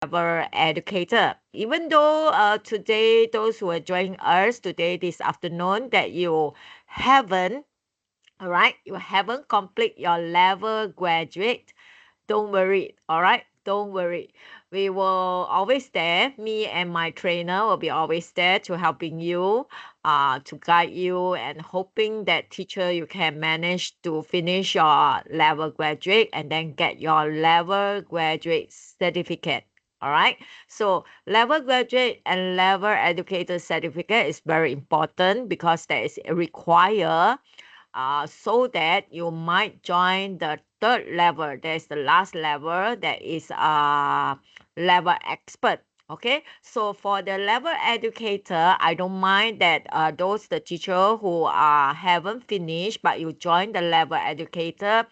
level educator. Even though today, those who are joining us today, this afternoon, that you haven't, all right, you haven't complete your level graduate, don't worry, all right? Don't worry. We will always there. Me and my trainer will be always there to helping you, to guide you and hoping that teacher you can manage to finish your level graduate and then get your level graduate certificate. All right. So level graduate and level educator certificate is very important because that is required so that you might join the third level. There's the last level that is level expert. Okay, so for the level educator, I don't mind that those the teacher who haven't finished but you join the level educator,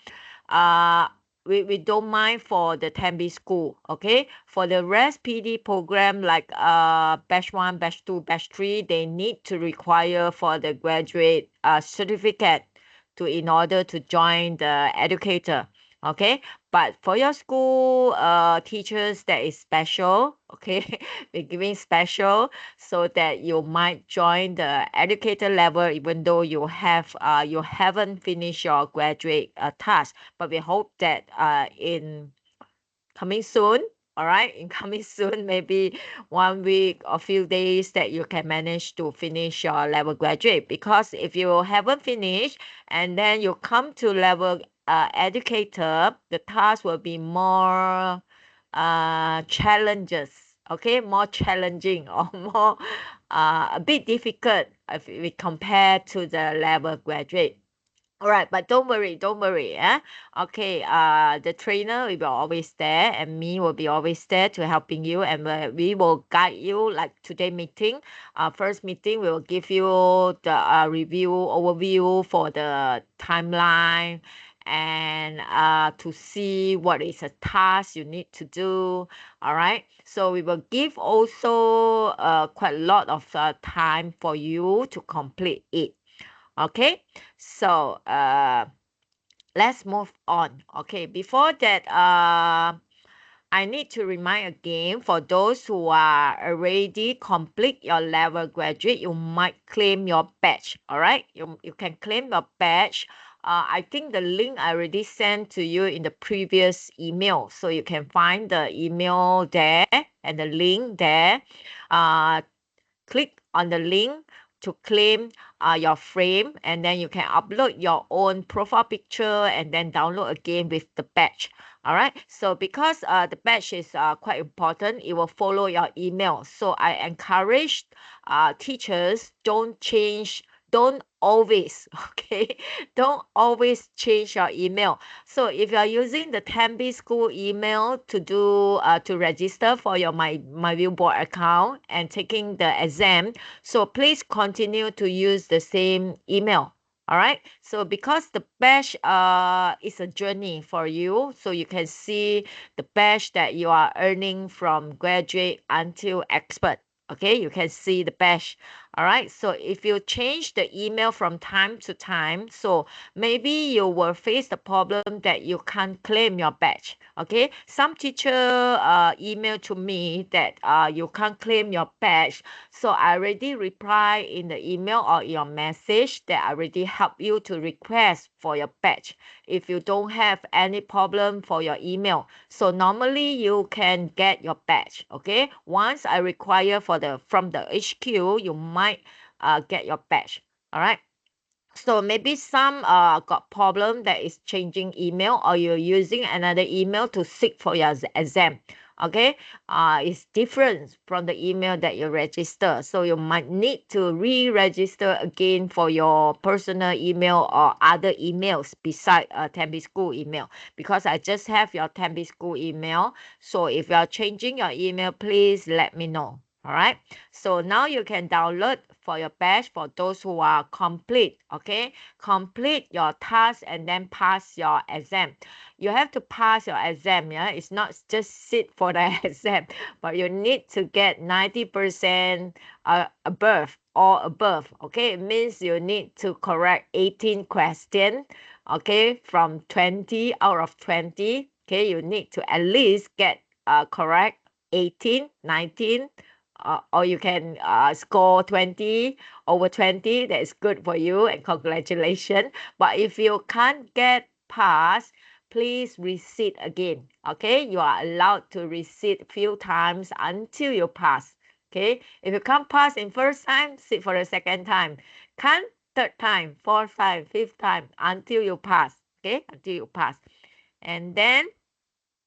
uh we don't mind for the 10B school, okay? For the rest PD program like batch 1, batch 2, batch 3, they need to require for the graduate certificate to in order to join the educator, okay? But for your school teachers that is special, okay? We're giving special so that you might join the educator level even though you haven't finished your graduate task. But we hope that in coming soon, all right, in coming soon, maybe 1 week or few days that you can manage to finish your level graduate. Because if you haven't finished and then you come to level educator, the task will be more challenges, okay, more challenging or more a bit difficult if we compare to the level graduate. All right, but don't worry, don't worry. Okay, the trainer will be always there, and me will be always there to helping you, and we will guide you. Like today meeting, first meeting, we will give you the review overview for the timeline, and to see what is a task you need to do. All right, so we will give also quite a lot of time for you to complete it. Okay, so let's move on. Okay, before that, I need to remind again for those who are already complete your level graduate, you might claim your badge. All right, you can claim your badge. I think the link I already sent to you in the previous email, so you can find the email there and the link there. Uh, Click on the link to claim your frame, and then you can upload your own profile picture and then download again with the badge. All right, so because the badge is quite important, it will follow your email. So I encourage teachers don't always okay, don't always change your email. So if you are using the 10B school email to do to register for your my Viewboard account and taking the exam, so please continue to use the same email. All right. So because the badge is a journey for you, so you can see the badge that you are earning from graduate until expert. Okay, you can see the badge. All right. So if you change the email from time to time, so maybe you will face the problem that you can't claim your badge. Okay. Some teacher email to me that you can't claim your badge. So I already reply in the email or your message that I already help you to request for your badge if you don't have any problem for your email. So normally you can get your badge. Okay. Once I require for the from the HQ, you might get your badge. All right. So maybe some got problem that is changing email or you're using another email to seek for your exam. Okay, it's different from the email that you register. So you might need to re-register again for your personal email or other emails beside Tempe School email, because I just have your Tempe School email. So if you are changing your email, please let me know. All right. So now you can download for your badge for those who are complete. Okay. Complete your task and then pass your exam. You have to pass your exam. Yeah. It's not just sit for the exam, but you need to get 90% above or above. Okay. It means you need to correct 18 questions. Okay. From 20 out of 20. Okay. You need to at least get correct 18, 19, or you can score 20 over 20. That is good for you and congratulations. But if you can't get past, please resit again. Okay, you are allowed to resit few times until you pass. Okay, if you can't pass in first time, sit for the second time. Can't third time, fourth time, fifth time until you pass. Okay, until you pass, and then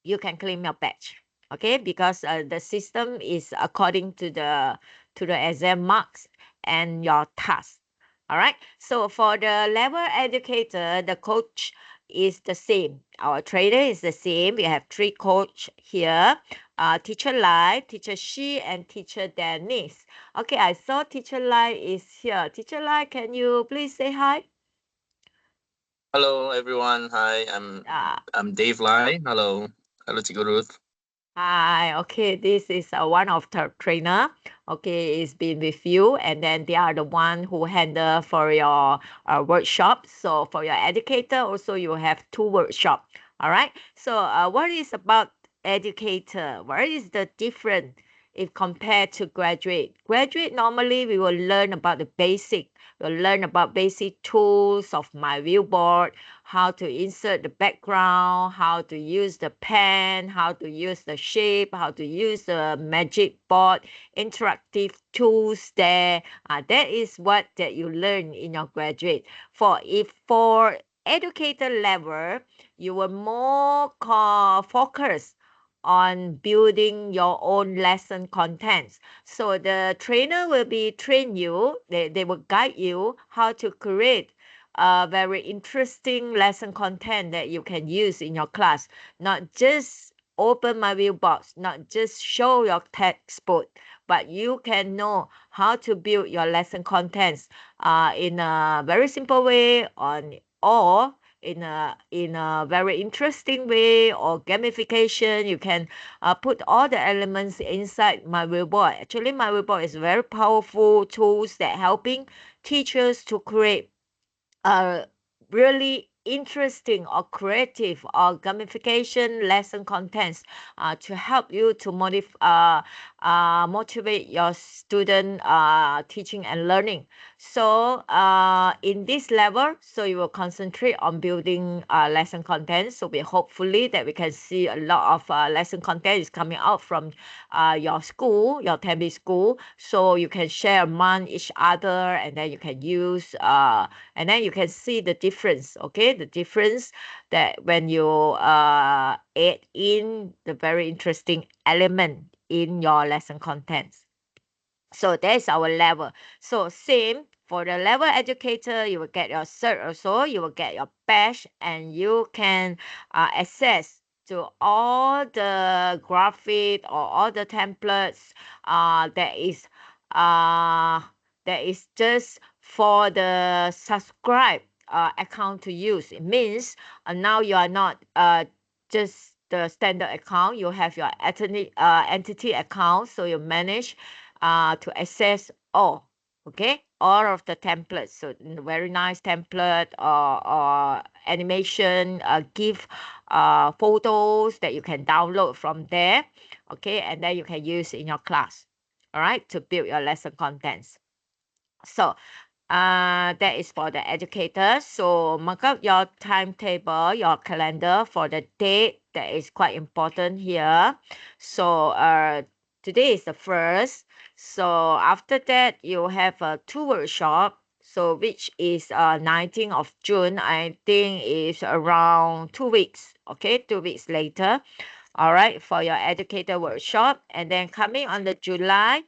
you can claim your badge. Okay, because the system is according to the exam marks and your task. All right, so for the level educator, the coach is the same. Our trainer is the same. We have three coach here, teacher Lai, teacher Shi, and teacher Denise. Okay, I saw teacher Lai is here. Teacher Lai, can you please say hi? Hello everyone. Hi, uh, I'm Dave Lai. Hello. Hello, Chico Ruth. Hi, okay, this is one of the trainer. Okay, it's been with you, and then they are the one who handle for your workshop. So for your educator, also you have two workshop. All right. So what is about educator? What is the difference if compared to graduate? Graduate normally we will learn about the basic. We'll learn about basic tools of my viewboard, how to insert the background, how to use the pen, how to use the shape, how to use the magic board, interactive tools there. That is what that you learn in your graduate. For educator level, you will more focus on building your own lesson contents. So the trainer will be train you, they will guide you how to create very interesting lesson content that you can use in your class. Not just open my view box, not just show your textbook, but you can know how to build your lesson contents in a very simple way or in a very interesting way or gamification. You can put all the elements inside my board. Actually, my board is very powerful tools that helping teachers to create really interesting or creative or gamification lesson contents to help you to motivate your student teaching and learning. So in this level, so you will concentrate on building lesson content. So we hopefully that we can see a lot of lesson content is coming out from your school, your Tempe school. So you can share among each other, and then you can use and then you can see the difference. Okay, the difference that when you add in the very interesting element in your lesson contents. So that's our level. So same for the level educator, you will get your cert also, you will get your badge, and you can access to all the graphic or all the templates that uh, that is just for the subscribe account to use. It means now you are not just the standard account, you have your entity account, so you manage to access all of the templates. So very nice template or animation, give photos that you can download from there. Okay, and then you can use in your class. All right, to build your lesson contents. So that is for the educators. So mark up your timetable, your calendar for the date. That is quite important here. So today is the first. So after that, you have a two workshop. So which is 19th of June. I think is around 2 weeks. Okay, 2 weeks later. All right, for your educator workshop. And then coming on the July,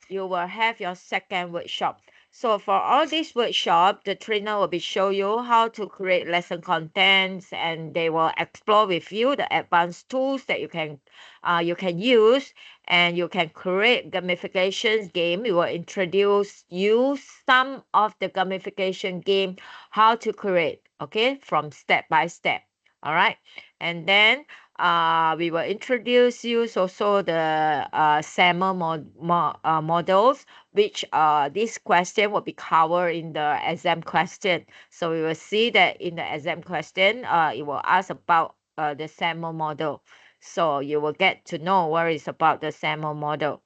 you will have your second workshop. So for all this workshop, the trainer will be show you how to create lesson contents, and they will explore with you the advanced tools that you can use, and you can create gamification game. We will introduce you some of the gamification game, how to create, okay, from step by step. All right, and then we will introduce you also the SAMR models, which this question will be covered in the exam question. So we will see that in the exam question, it will ask about the SAMR model. So you will get to know what is about the SAML model.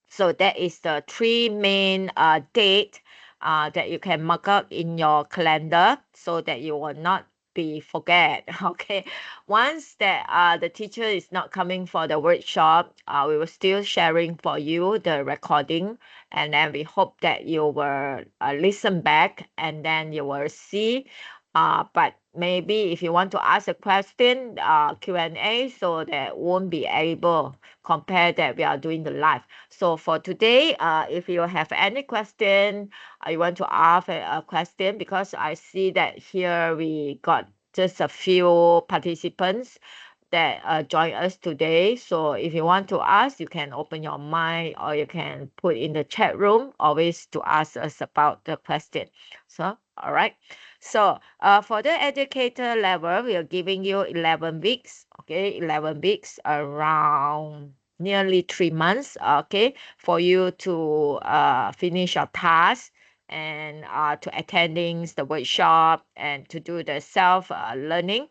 So that is the three main date that you can mark up in your calendar so that you will not be forget. Okay. Once that the teacher is not coming for the workshop, we will still sharing for you the recording, and then we hope that you will listen back and then you will see. But maybe if you want to ask a question, Q&A, so that won't be able compare that we are doing the live. So for today, if you have any question, you want to ask a question, because I see that here we got just a few participants that join us today. So if you want to ask, you can open your mic or you can put in the chat room, always to ask us about the question. So, all right. So for the educator level, we are giving you 11 weeks, okay, 11 weeks, around nearly 3 months, okay, for you to finish your task and to attending the workshop and to do the self learning,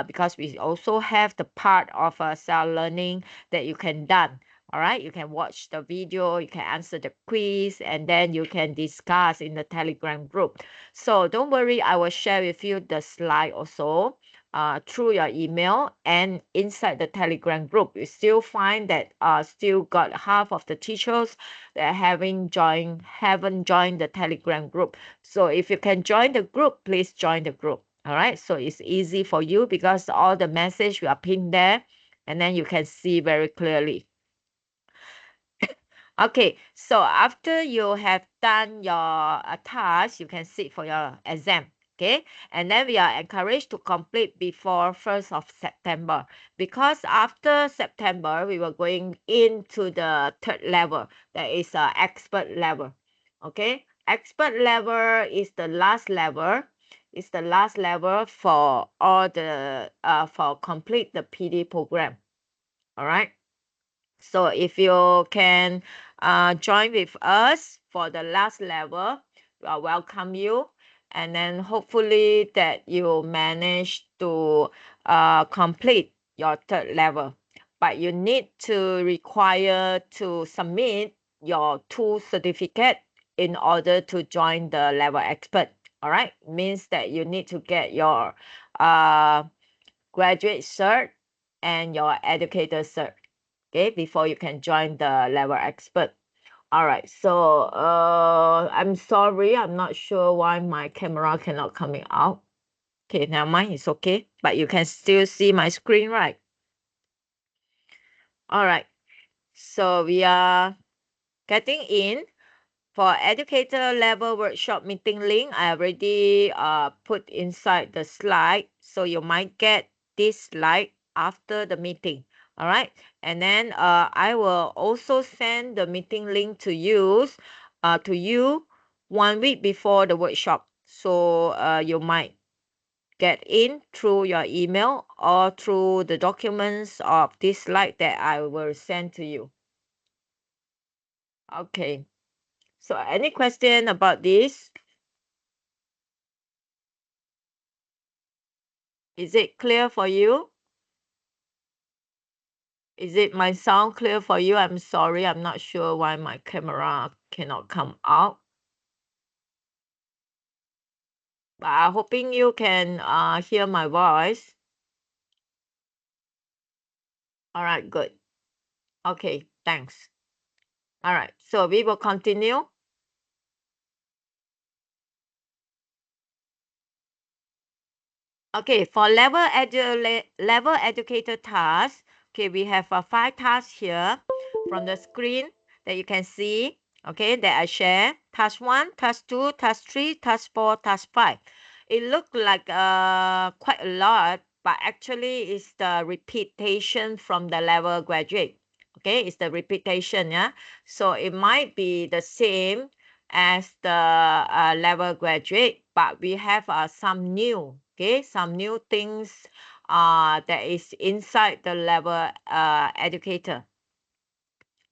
because we also have the part of self learning that you can done. All right, you can watch the video, you can answer the quiz, and then you can discuss in the Telegram group. So don't worry, I will share with you the slide also through your email, and inside the Telegram group. You still find that still got half of the teachers that haven't joined the Telegram group. So if you can join the group, please join the group. All right. So it's easy for you because all the message we are pinned there, and then you can see very clearly. Okay, so after you have done your task, you can sit for your exam. Okay, and then we are encouraged to complete before 1st of September, because after September we were going into the third level, that is expert level. Okay, expert level is the last level. It's the last level for all the for complete the PD program. All right. So if you can join with us for the last level, we welcome you. And then hopefully that you manage to complete your third level. But you need to require to submit your 2 certificate in order to join the level expert. All right, means that you need to get your uh, graduate cert and your educator cert, okay, before you can join the level expert. All right, so I'm sorry, I'm not sure why my camera cannot coming out. Okay, never mind, it's okay, but you can still see my screen, right? All right, so we are getting in. For educator level workshop meeting link, I already put inside the slide. So you might get this slide after the meeting. All right. And then I will also send the meeting link to you 1 week before the workshop. So you might get in through your email or through the documents of this slide that I will send to you. Okay. So any question about this? Is it clear for you? Is it my sound clear for you? I'm sorry, I'm not sure why my camera cannot come out. But I'm hoping you can hear my voice. All right, good. Okay, thanks. All right, so we will continue. Okay, for level educator tasks, okay, we have 5 tasks here from the screen that you can see, okay, that I share. Task 1, task 2, task 3, task 4, task 5. It looked like quite a lot, but actually it's the repetition from the level graduate. Okay, it's the repetition, yeah. So it might be the same as the level graduate, but we have some new, okay, some new things that is inside the level educator.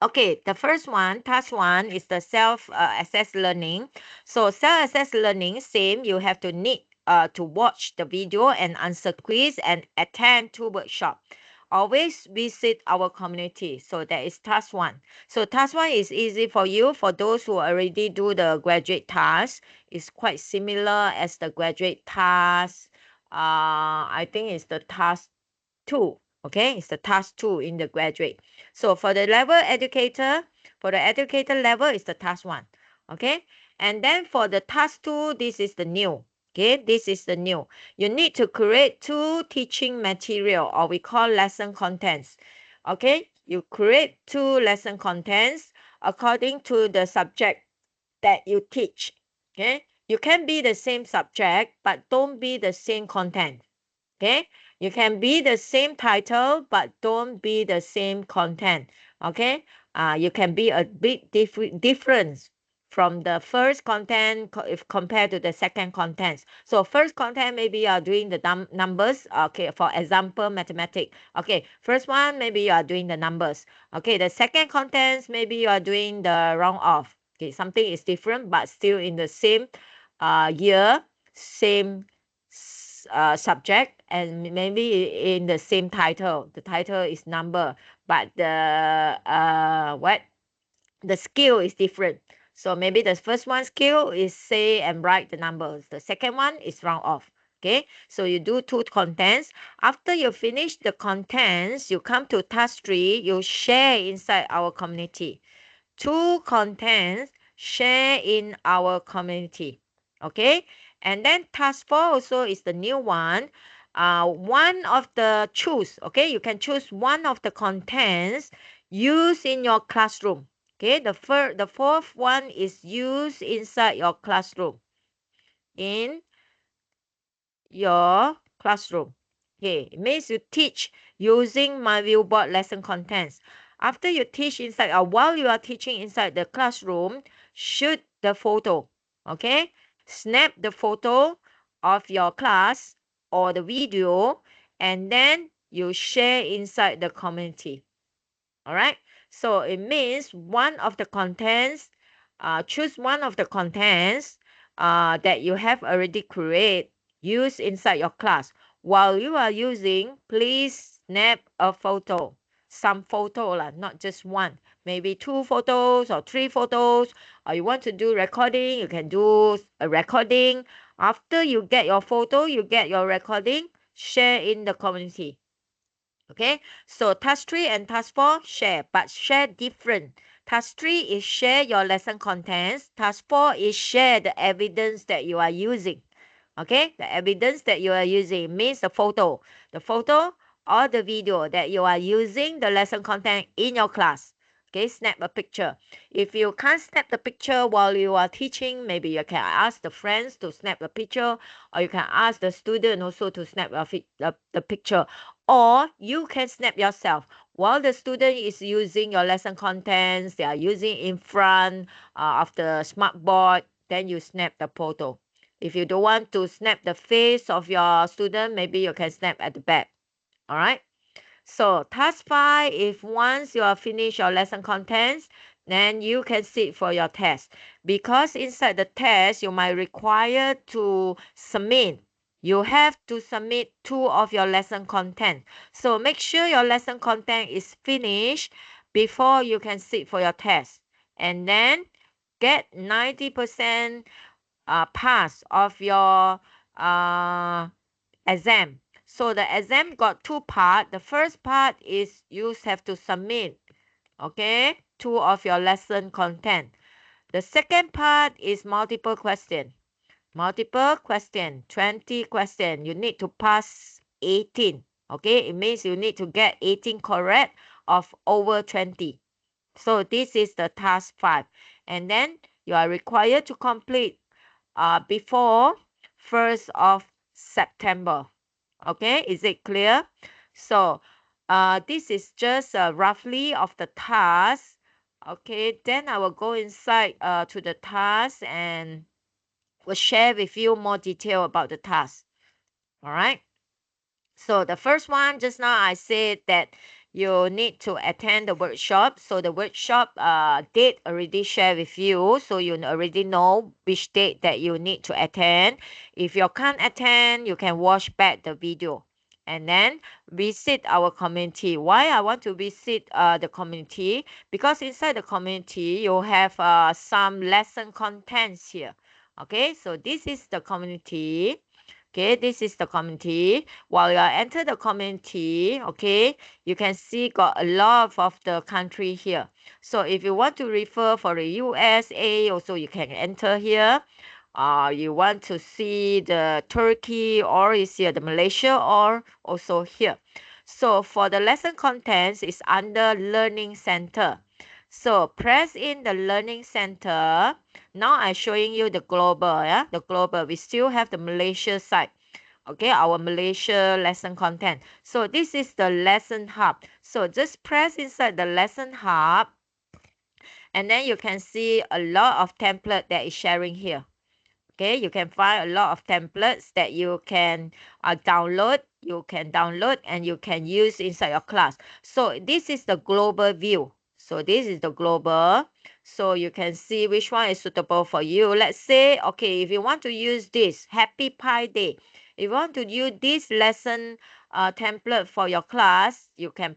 Okay, the first one, task 1, is the self-assessed learning. So self-assessed learning, same, you have to need to watch the video and answer quiz and attend 2 workshop. always visit our community. So that is task one. So task one is easy for you. For those who already do the graduate task, it's quite similar as the graduate task. I think it's the task two. Okay, it's the task two in the graduate. So for the level educator, for the educator level, is the task one. Okay, and then for the task two, this is the new. Okay, this is the new. You need to create two teaching material, or we call lesson contents. Okay, you create two lesson contents according to the subject that you teach. Okay, you can be the same subject, but don't be the same content. Okay, you can be the same title but don't be the same content. Okay, you can be a big difference from the first content if compared to the second contents. So first content, maybe you are doing the numbers. Okay, for example, mathematics. Okay, first one, maybe you are doing the numbers. Okay, the second contents, maybe you are doing the round off. Okay, something is different but still in the same year, same subject, and maybe in the same title. The title is number, but the skill is different. So maybe the first one skill is say and write the numbers. The second one is round off. Okay, so you do two contents. After you finish the contents, you come to task three. You share inside our community. Two contents share in our community. Okay, and then task four also is the new one. One of the choose. Okay, you can choose one of the contents used in your classroom. Okay, the fourth one is used inside your classroom. In your classroom. Okay, it means you teach using my viewboard lesson contents. After you teach inside, or while you are teaching inside the classroom, shoot the photo. Okay, snap the photo of your class or the video, and then you share inside the community. All right, so it means one of the contents, choose one of the contents that you have already created, use inside your class. While you are using, please snap a photo, some photo lah, not just one, maybe two photos or three photos. Or you want to do recording, you can do a recording. After you get your photo, you get your recording, share in the community. Okay, so task 3 and task 4 share, but share different. Task 3 is share your lesson contents. Task 4 is share the evidence that you are using. Okay, the evidence that you are using means the photo or the video that you are using the lesson content in your class. Okay, snap a picture. If you can't snap the picture while you are teaching, maybe you can ask the friends to snap the picture, or you can ask the student also to snap the picture, or you can snap yourself. While the student is using your lesson contents, they are using in front of the smart board, then you snap the photo. If you don't want to snap the face of your student, maybe you can snap at the back. All right. So task 5, if once you are finished your lesson contents, then you can sit for your test. Because inside the test, you might require to submit. You have to submit 2 of your lesson content. So make sure your lesson content is finished before you can sit for your test. And then get 90% pass of your uh, exam. So the exam got two parts. The first part is you have to submit, okay, 2 of your lesson content. The second part is multiple question. Multiple question, 20 question. You need to pass 18. Okay, it means you need to get 18 correct of over 20. So this is the task 5. And then you are required to complete before 1st of September. Okay, is it clear? So this is just roughly of the task. Okay, then I will go inside to the task and will share with you more detail about the task. All right. So the first one, just now I said that you need to attend the workshop. So the workshop date already shared with you. So you already know which date that you need to attend. If you can't attend, you can watch back the video. and then visit our community. Why I want to visit the community? Because inside the community you have some lesson contents here. Okay, so this is the community. Okay, this is the community. While you enter the community, okay, you can see got a lot of the country here. So if you want to refer for the USA, also you can enter here. You want to see the Turkey or is here the Malaysia or also here. So for the lesson contents is under Learning Center. So press in the Learning Center. Now I'm showing you the global. Yeah, the global. We still have the Malaysia side. Okay, our Malaysia lesson content. So this is the lesson hub. So just press inside the lesson hub, and then you can see a lot of template that is sharing here. Okay, you can find a lot of templates that you can download. You can download and you can use inside your class. So this is the global view. So this is the global. So you can see which one is suitable for you. Let's say, okay, if you want to use this Happy Pi Day, if you want to use this lesson template for your class, you can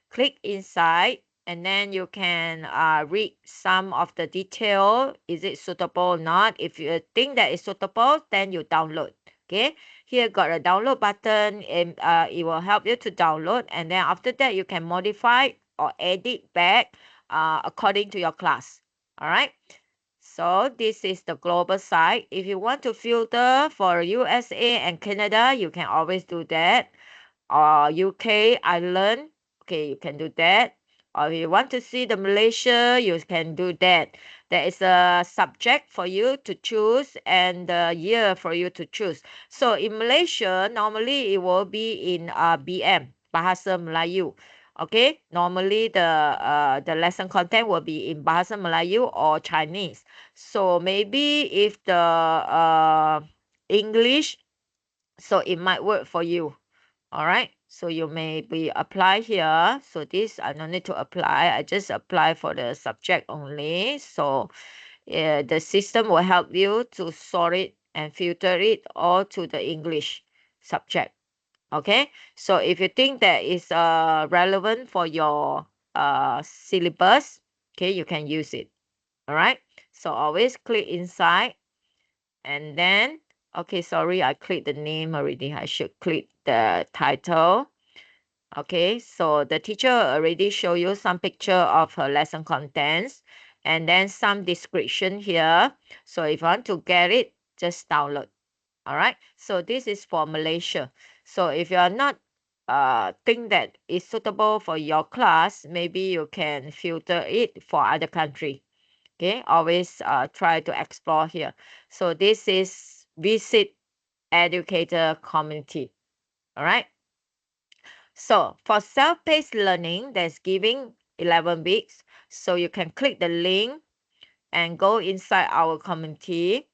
click inside, and then you can read some of the detail. Is it suitable or not? If you think that is suitable, then you download. Okay, here got a download button, and it will help you to download, and then after that you can modify or edit back according to your class. All right, so this is the global side. If you want to filter for USA and Canada, you can always do that, or UK, Ireland. Okay, you can do that. Or if you want to see the Malaysia, you can do that. There is a subject for you to choose and the year for you to choose. So in Malaysia, normally it will be in BM, Bahasa Melayu. Okay, normally the lesson content will be in Bahasa Melayu or Chinese. So maybe if the English, so it might work for you. All right, so you may be apply here. So this I don't need to apply. I just apply for the subject only. So the system will help you to sort it and filter it all to the English subject. Okay, so if you think that is relevant for your syllabus, okay, you can use it. All right, so always click inside, and then okay, sorry, I clicked the name already. I should click the title. Okay, so the teacher already show you some picture of her lesson contents and then some description here. So if you want to get it, just download. All right, so this is for Malaysia. So if you are not think that is suitable for your class, maybe you can filter it for other country. Okay, always try to explore here. So this is visit educator community. All right. So for self-paced learning, that's giving 11 weeks. So you can click the link and go inside our community,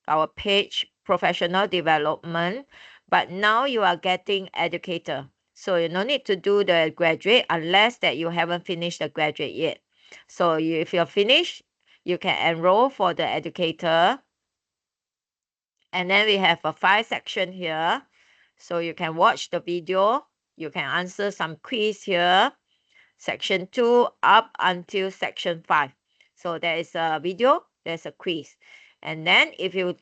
our page, professional development. But now you are getting educator. So you no need to do the graduate unless that you haven't finished the graduate yet. So if you're finished, you can enroll for the educator. And then we have a 5 section here. So you can watch the video. You can answer some quiz here. Section 2 up until section 5. So there is a video, there's a quiz. And then if you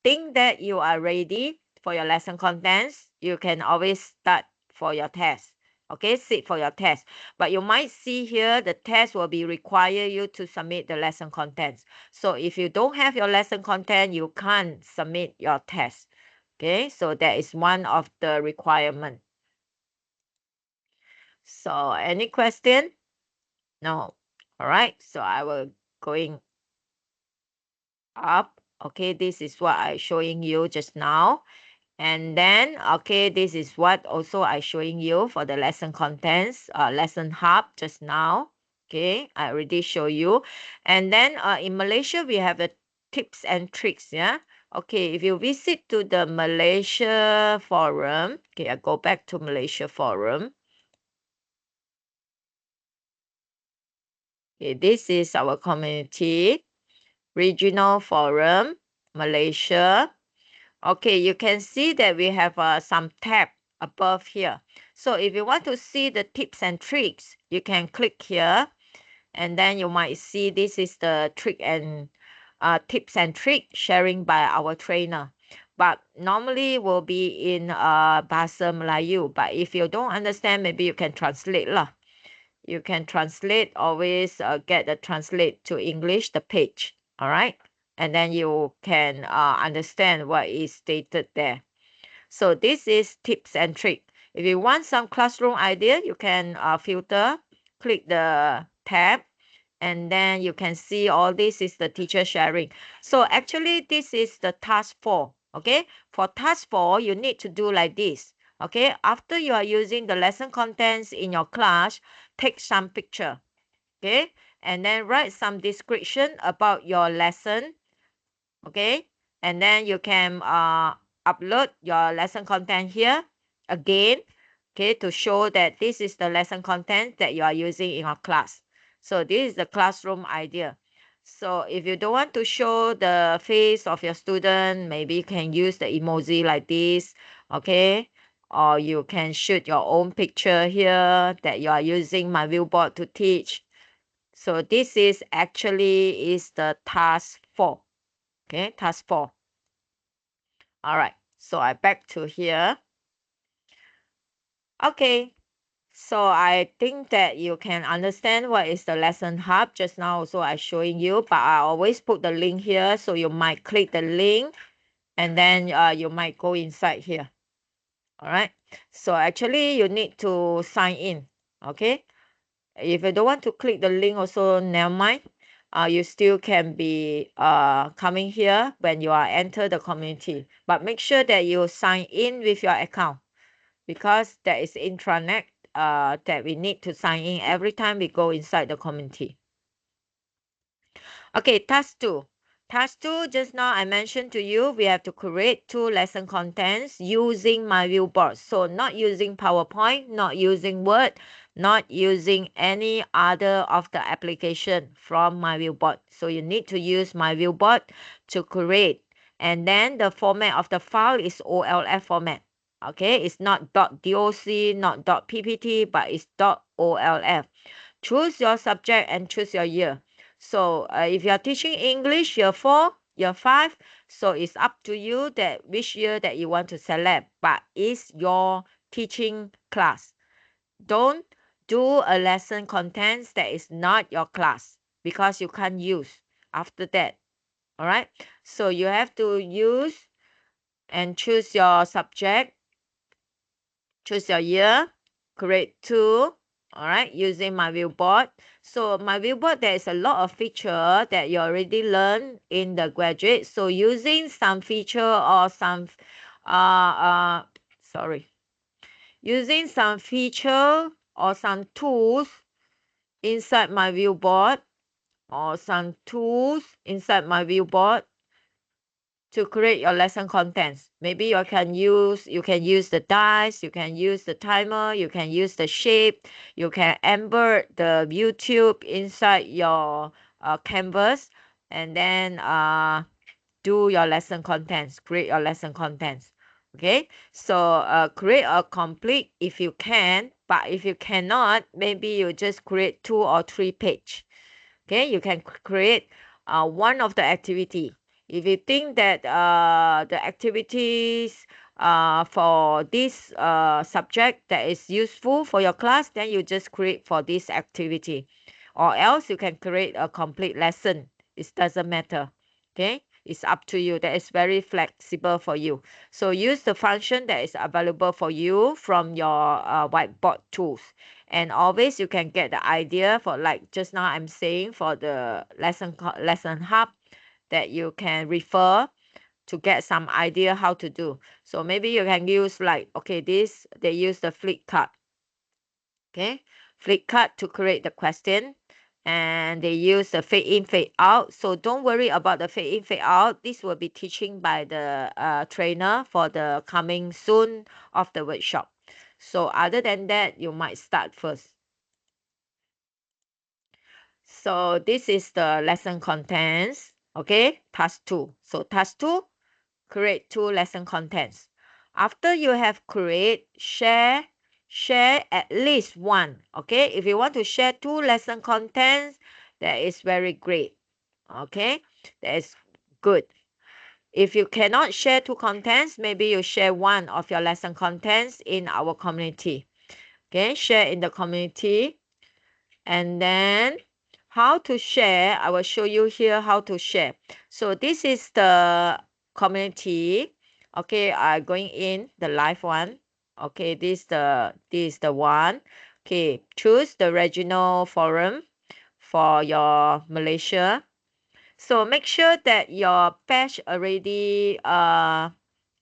think that you are ready for your lesson contents, you can always start for your test. Okay, sit for your test. But you might see here the test will be require you to submit the lesson contents. So if you don't have your lesson content, you can't submit your test. Okay, so that is one of the requirement. So any question? No. All right, so I will going up. Okay, this is what I showing you just now. And then, okay, this is what also I showing you for the lesson contents, lesson hub just now. Okay, I already show you. And then in Malaysia, we have the tips and tricks. Yeah. Okay, if you visit to the Malaysia forum, okay, I go back to Malaysia forum. Okay, this is our community, regional forum, Malaysia. Okay, you can see that we have some tab. above here. So if you want to see the tips and tricks, you can click here, and then you might see this is the tips and trick sharing by our trainer. But normally will be in Bahasa Melayu. But if you don't understand, maybe you can translate lah. You can translate, always get the translate to English the page. All right, and then you can understand what is stated there. So this is tips and trick. If you want some classroom idea, you can filter, click the tab, and then you can see all this is the teacher sharing. So actually this is the task 4. Okay, for task 4 you need to do like this. Okay, after you are using the lesson contents in your class, take some picture. Okay, and then write some description about your lesson. Okay, and then you can upload your lesson content here again. Okay, to show that this is the lesson content that you are using in your class. So this is the classroom idea. So if you don't want to show the face of your student, maybe you can use the emoji like this. Okay, or you can shoot your own picture here that you are using my viewboard to teach. So this is actually is the task 4. Okay, task 4. All right, so I back to here. Okay, so I think that you can understand what is the lesson hub. Just now also I showing you, but I always put the link here, so you might click the link and then you might go inside here. All right, so actually you need to sign in. Okay, if you don't want to click the link also, never mind. You still can be coming here when you are enter the community, but make sure that you sign in with your account, because there is intranet that we need to sign in every time we go inside the community. Okay, task 2. Task 2, just now I mentioned to you, we have to create 2 lesson contents using my viewboard. So not using PowerPoint, not using Word, not using any other of the application from my viewboard. So you need to use my viewboard to create. And then the format of the file is OLF format. Okay, it's not .doc, not .ppt, but it's .olf. Choose your subject and choose your year. So if you are teaching English year 4, year 5, so it's up to you that which year that you want to select, but it's your teaching class. Don't do a lesson contents that is not your class, because you can't use after that. All right, so you have to use and choose your subject, choose your year, create 2. All right, using my viewboard. So my viewboard, there is a lot of feature that you already learned in the graduate. So using some feature or some sorry, using some feature or some tools inside my viewboard, or some tools inside my viewboard to create your lesson contents. Maybe you can use the dice, you can use the timer, you can use the shape, you can embed the YouTube inside your canvas, and then do your lesson contents, create your lesson contents. Okay, so create a complete if you can, but if you cannot, maybe you just create 2 or 3 page. Okay, you can create one of the activity. If you think that the activities for this subject that is useful for your class, then you just create for this activity, or else you can create a complete lesson. It doesn't matter. Okay, it's up to you. That is very flexible for you. So use the function that is available for you from your whiteboard tools. And always you can get the idea, for like just now I'm saying, for the lesson hub, that you can refer to get some idea how to do. So maybe you can use like, okay, this they use the flip card. Okay, flip card to create the question, and they use the fade in fade out. So don't worry about the fade in fade out. This will be teaching by the trainer for the coming soon of the workshop. So other than that, you might start first. So this is the lesson contents. Okay, task 2. So task 2, create 2 lesson contents. After you have create, share at least one. Okay, if you want to share 2 lesson contents, that is very great. Okay, that is good. If you cannot share 2 contents, maybe you share one of your lesson contents in our community. Okay, share in the community. And then how to share, I will show you here how to share. So this is the community. Okay, I'm going in the live one. Okay, this is the one. Okay, choose the regional forum for your Malaysia. So make sure that your batch already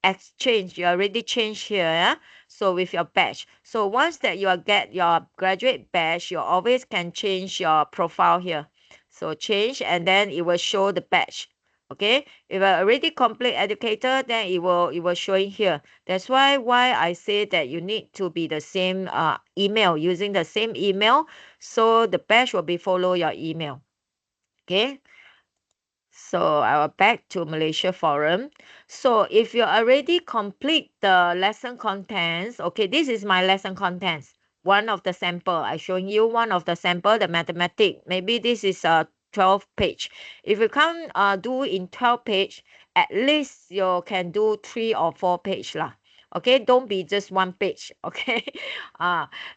exchange, you already changed here. Yeah? So with your batch. So once that you get your graduate batch, you always can change your profile here. So change and then it will show the batch. Okay. If I already complete educator, then it will showing here. That's why I say that you need to be the same email, using the same email. So the batch will be follow your email. Okay. So I will back to Malaysia Forum. So if you already complete the lesson contents, okay, this is my lesson contents. One of the sample, I showing you one of the sample, the mathematics. Maybe this is a 12 page. If you can't do in 12 page, at least you can do 3 or 4 page lah. Okay, don't be just 1 page. Okay,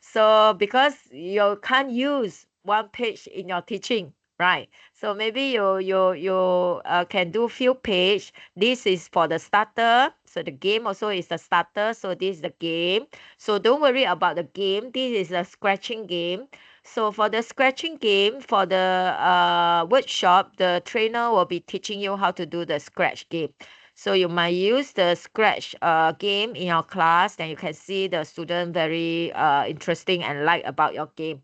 so because you can't use 1 page in your teaching, right? So maybe you can do few page. This is for the starter. So the game also is the starter. So this is the game. So don't worry about the game. This is a scratching game. So for the scratching game, for the workshop, the trainer will be teaching you how to do the scratch game. So you might use the scratch game in your class. Then you can see the student very interesting and like about your game.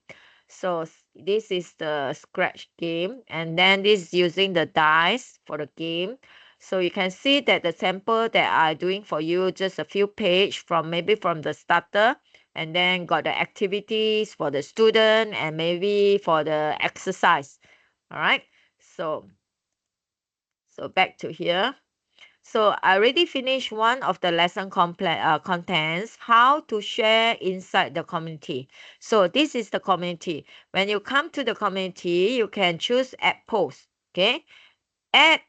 So this is the scratch game, and then this is using the dice for the game. So you can see that the sample that I'm doing for you, just a few page from maybe from the starter, and then got the activities for the student and maybe for the exercise. All right. So back to here. So I already finished one of the lesson contents, how to share inside the community. So this is the community. When you come to the community, you can choose add post. Okay. Add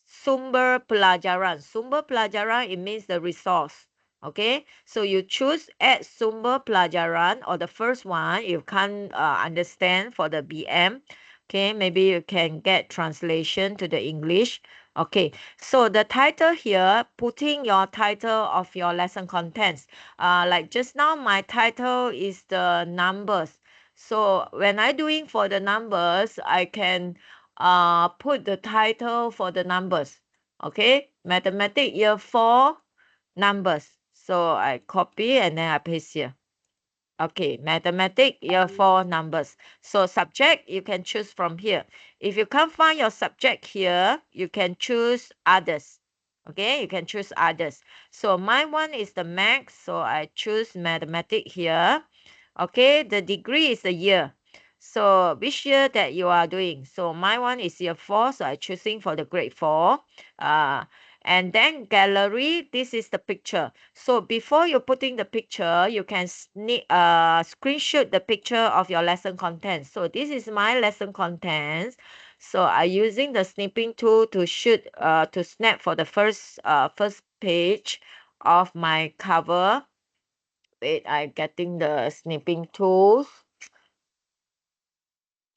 sumber pelajaran. Sumber pelajaran, it means the resource. Okay. So you choose add sumber pelajaran, or the first one you can't understand for the BM. Okay. Maybe you can get translation to the English. Okay, so the title here, putting your title of your lesson contents. Like just now, my title is the numbers. So when I doing for the numbers, I can put the title for the numbers. Okay, Mathematics Year 4 numbers. So I copy and then I paste here. Okay, mathematics year 4 numbers. So subject, you can choose from here. If you can't find your subject here, you can choose others. Okay, you can choose others. So my one is the max, so I choose mathematics here. Okay, the degree is the year. So which year that you are doing? So my one is year 4, so I choosing for the grade 4. Uh, and then gallery, this is the picture. So before you putting the picture, you can screenshot the picture of your lesson contents. So this is my lesson contents. So I using the snipping tool to to snap for the first page of my cover. Wait, I'm getting the snipping tools.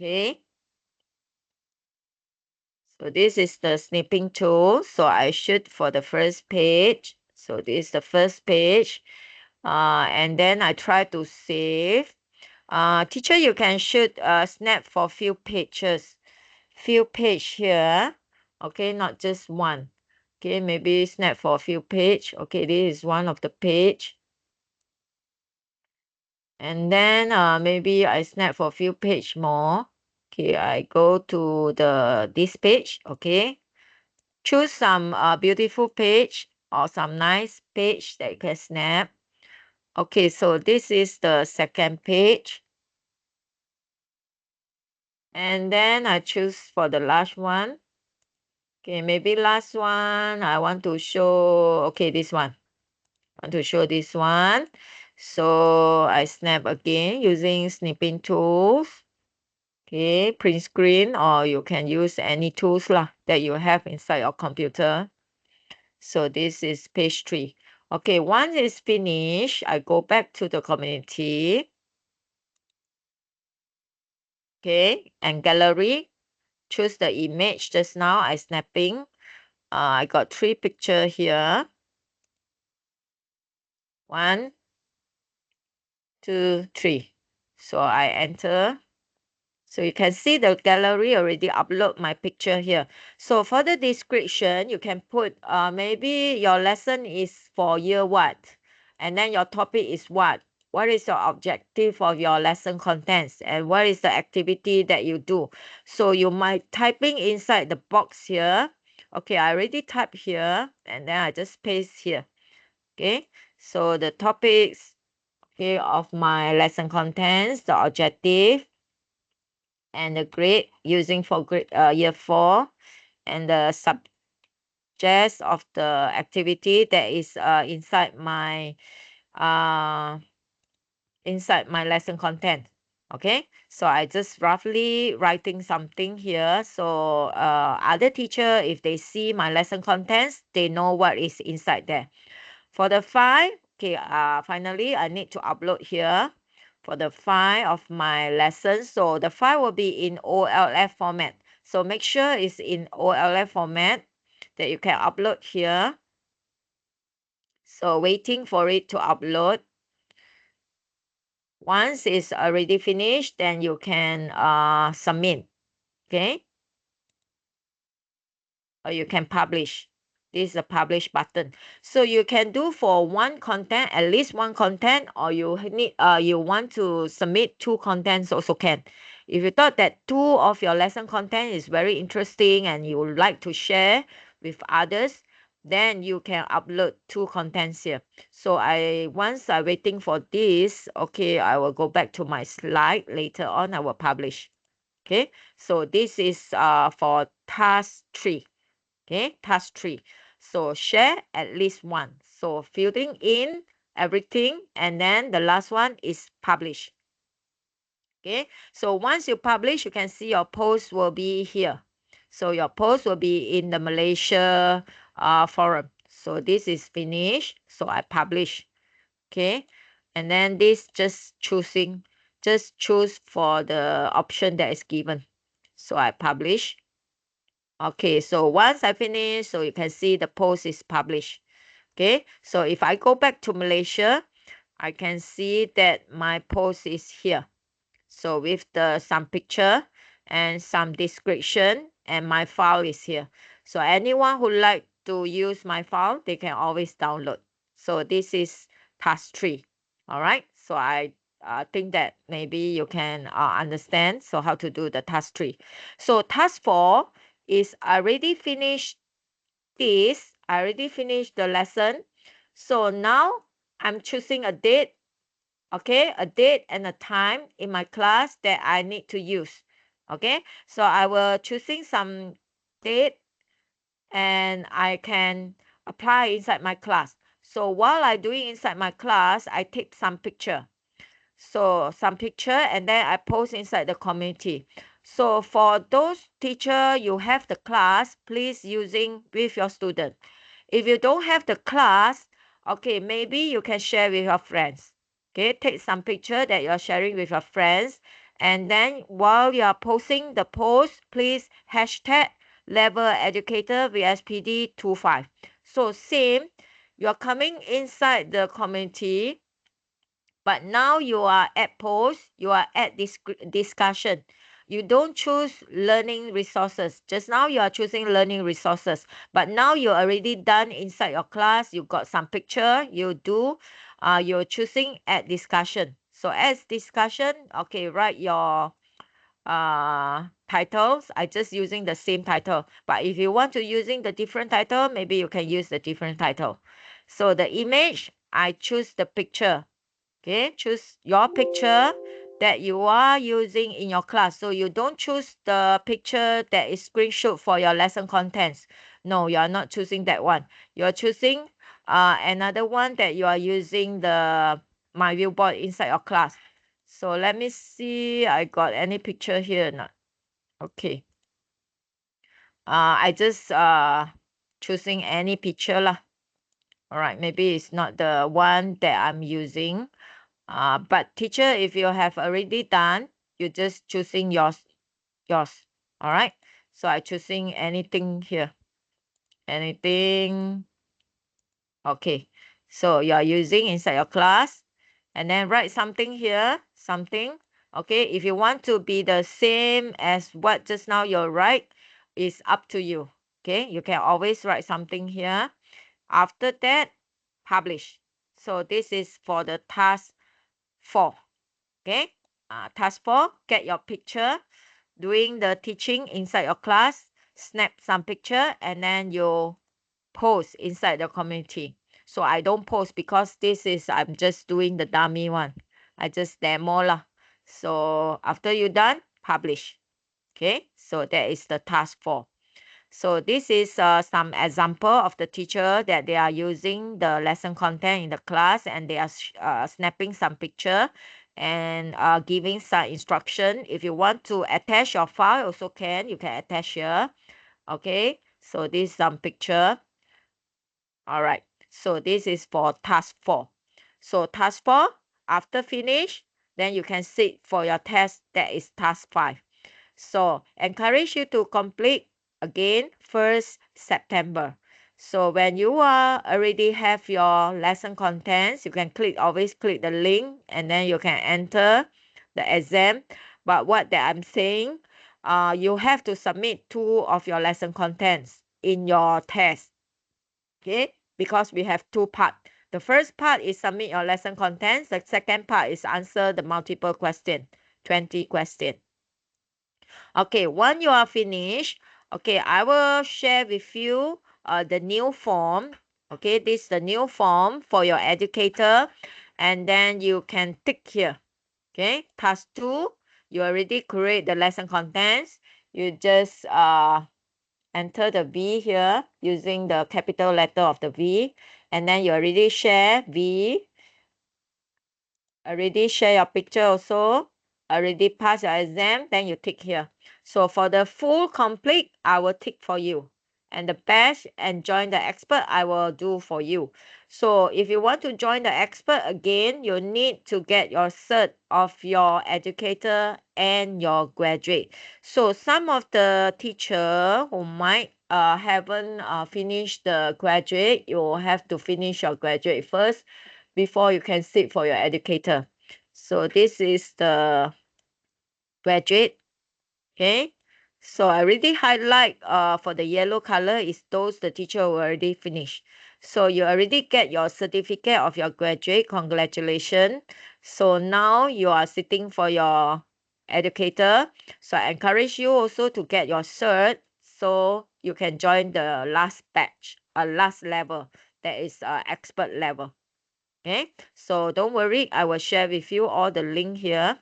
Okay. So this is the snipping tool. So I shoot for the first page. So this is the first page. And then I try to save. Teacher, you can shoot snap for few pages. Few page here. Okay, not just one. Okay, maybe snap for a few page. Okay, this is one of the page. And then maybe I snap for a few page more. Okay, I go to this page. Okay, choose some beautiful page or some nice page that you can snap. Okay, so this is the second page. And then I choose for the last one. Okay, maybe last one I want to show. Okay, this one. want to show this one. So I snap again using snipping tools. Okay, print screen, or you can use any tools lah that you have inside your computer. So this is page 3. Okay, once it's finished, I go back to the community. Okay, and gallery, choose the image. Just now I snapping. I got 3 picture here. 1, 2, 3. So I enter. So you can see the gallery already upload my picture here. So for the description, you can put maybe your lesson is for year what, and then your topic is what. What is your objective of your lesson contents, and what is the activity that you do? So you might typing inside the box here. Okay, I already typed here, and then I just paste here. Okay, so the topics, okay, of my lesson contents, the objective, and the grade using for grade year 4, and the subject of the activity that is uh inside my lesson content. Okay, so I just roughly writing something here, so other teacher, if they see my lesson contents, they know what is inside there. For the file, okay, finally I need to upload here for the file of my lesson. So the file will be in OLF format. So make sure it's in OLF format that you can upload here. So waiting for it to upload. Once it's already finished, then you can submit. Okay, or you can publish. This is the publish button. So you can do for one content, at least one content, or you want to submit 2 contents also can. If you thought that 2 of your lesson content is very interesting and you would like to share with others, then you can upload 2 contents here. So once I waiting for this, okay, I will go back to my slide. Later on, I will publish. Okay, so this is for task 3. Okay, task 3. So share at least one. So filling in everything, and then the last one is publish. Okay, so once you publish, you can see your post will be here. So your post will be in the Malaysia forum. So this is finished. So I publish. Okay, and then this just choose for the option that is given. So I publish. Okay, so once I finish, so you can see the post is published. Okay, so if I go back to Malaysia, I can see that my post is here. So with some picture and some description, and my file is here. So anyone who like to use my file, they can always download. So this is task 3. All right. So I think that maybe you can understand so how to do the task 3. So task 4 is I already finished this. I already finished the lesson. So now I'm choosing a date. Okay, a date and a time in my class that I need to use. Okay, so I will choosing some date, and I can apply inside my class. So while I doing inside my class, I take some picture. So some picture, and then I post inside the community. So for those teacher you have the class, please using with your student. If you don't have the class, okay, maybe you can share with your friends. Okay, take some picture that you're sharing with your friends, and then while you are posting the post, please hashtag level educator VSPD 25. So same, you're coming inside the community, but now you are at post, you are at this discussion. You don't choose learning resources. Just now you are choosing learning resources, but now you're already done inside your class. You got some picture, you're choosing at discussion. So as discussion, okay, write your titles. I just using the same title, but if you want to using the different title, maybe you can use the different title. So the image, I choose the picture. Okay, choose your picture that you are using in your class. So you don't choose the picture that is screenshot for your lesson contents. No, you are not choosing that one. You're choosing another one that you are using the my viewboard inside your class. So let me see, I got any picture here or not. Okay. I just choosing any picture lah. All right, maybe it's not the one that I'm using. But teacher, if you have already done, you just choosing yours. All right. So I choosing anything here. Anything. Okay. So you are using inside your class, and then write something here. Something. Okay. If you want to be the same as what just now you write, it's up to you. Okay. You can always write something here. After that, publish. So this is for the task 4. Okay. Task 4, get your picture doing the teaching inside your class, snap some picture, and then you post inside the community. So I don't post because this is, I'm just doing the dummy one. I just demo lah. So after you done, publish. Okay. So that is the task 4. So this is some example of the teacher that they are using the lesson content in the class, and they are snapping some picture and giving some instruction. If you want to attach your file also can, you can attach here. Okay, so this is some picture. All right, so this is for task 4. So task 4, after finish, then you can sit for your test, that is task 5. So encourage you to complete again 1st September. So when you are already have your lesson contents, you can always click the link, and then you can enter the exam. But what that I'm saying, you have to submit 2 of your lesson contents in your test. Okay, because we have 2 parts. The first part is submit your lesson contents. The second part is answer the multiple question, 20 question. Okay, when you are finished, okay, I will share with you the new form. Okay, this is the new form for your educator, and then you can tick here. Okay, task 2, you already create the lesson contents. You just enter the V here using the capital letter of the V, and then you already share V. Already share your picture also, already pass your exam, then you tick here. So for the full complete, I will tick for you. And the best and join the expert, I will do for you. So if you want to join the expert again, you need to get your cert of your educator and your graduate. So some of the teacher who might haven't finished the graduate, you have to finish your graduate first before you can sit for your educator. So this is the graduate. Okay. So I already highlight for the yellow color is those the teacher who already finished. So you already get your certificate of your graduate. Congratulations. So now you are sitting for your educator. So I encourage you also to get your cert so you can join the last batch, last level, that is expert level. Okay, so don't worry, I will share with you all the link here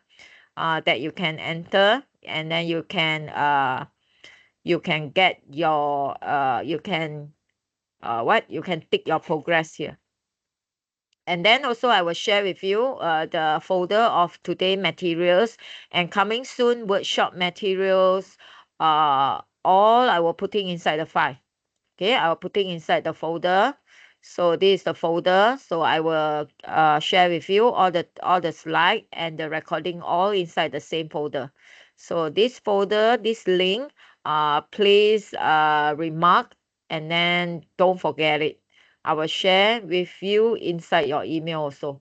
that you can enter, and then you can get your you can you can tick your progress here. And then also I will share with you the folder of today materials, and coming soon workshop materials, all I will putting inside the file. Okay, I will putting inside the folder. So this is the folder. So I will share with you all the slide and the recording all inside the same folder. So this folder, this link, please remark, and then don't forget it. I will share with you inside your email also.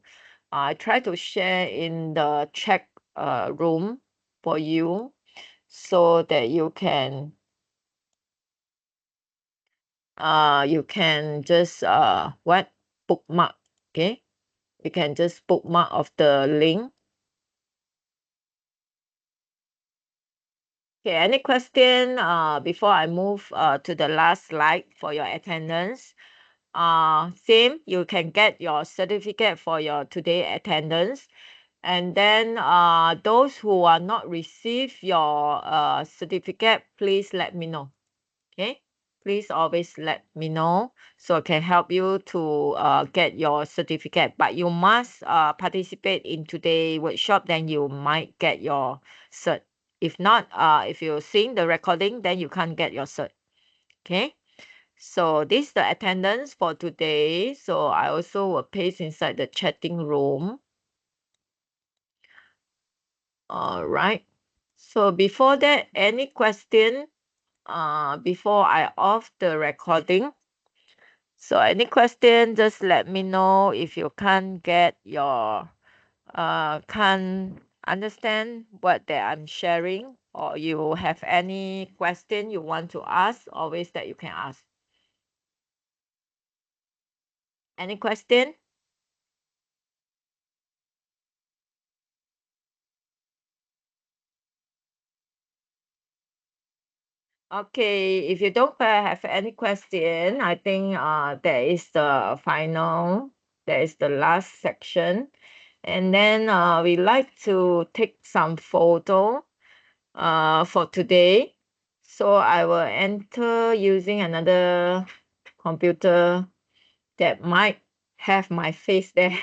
I try to share in the chat room for you so that you can just what bookmark. Okay, you can just bookmark of the link. Okay, any question before I move to the last slide for your attendance? Same, you can get your certificate for your today attendance. And then those who are not receive your certificate, please let me know. Okay. please always let me know so I can help you to get your certificate. But you must participate in today's workshop, then you might get your cert. If not, if you're seeing the recording, then you can't get your cert. Okay. So this is the attendance for today. So I also will paste inside the chatting room. All right. So before that, any question before I off the recording? So any question, just let me know if you can't get your can't understand what that I'm sharing, or you have any question you want to ask, always that you can ask. Any question? Okay, if you don't have any question, I think that is the final, that is the last section. And then we like to take some photo for today. So I will enter using another computer that might have my face there.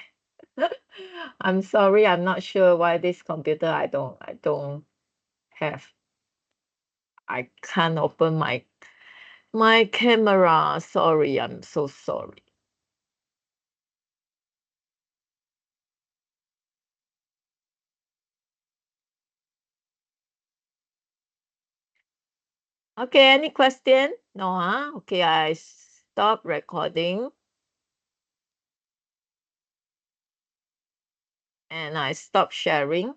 I'm sorry, I'm not sure why this computer I don't have. I can't open my camera. Sorry, I'm so sorry. Okay, any question? No, huh? Okay, I stop recording and I stop sharing.